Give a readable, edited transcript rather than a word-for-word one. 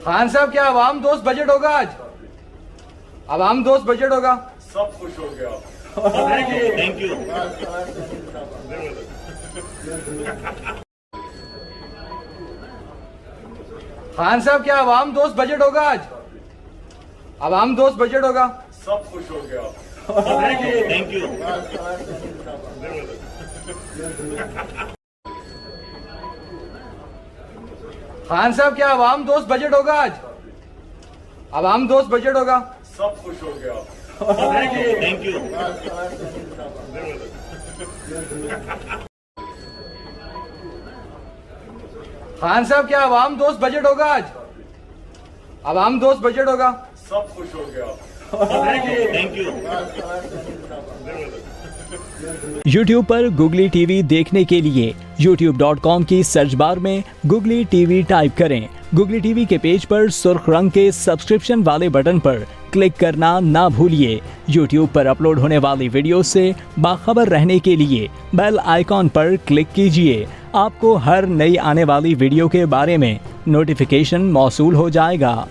खान साहब क्या आवाम दोस्त बजट होगा आज? आवाम दोस्त बजट होगा। सब खुश हो गया। Thank you. खान साहब क्या आवाम दोस्त बजट होगा आज? आवाम दोस्त बजट होगा। सब खुश हो गया। Thank you. खान साहब क्या आवाम दोस्त बजट होगा आज? आवाम दोस्त बजट होगा। सब खुश हो गया। Thank you. खान साहब क्या आवाम दोस्त बजट होगा आज? आवाम दोस्त बजट होगा। सब खुश हो गया। Thank you. YouTube पर गुगली टीवी देखने के लिए youtube.com की सर्च बार में गुगली टीवी टाइप करें। गुगली टीवी के पेज पर सुर्ख रंग के सब्सक्रिप्शन वाले बटन पर क्लिक करना ना भूलिए। YouTube पर अपलोड होने वाली वीडियो से बाखबर रहने के लिए बेल आइकॉन पर क्लिक कीजिए। आपको हर नई आने वाली वीडियो के बारे में नोटिफिकेशन मौसूल हो जाएगा।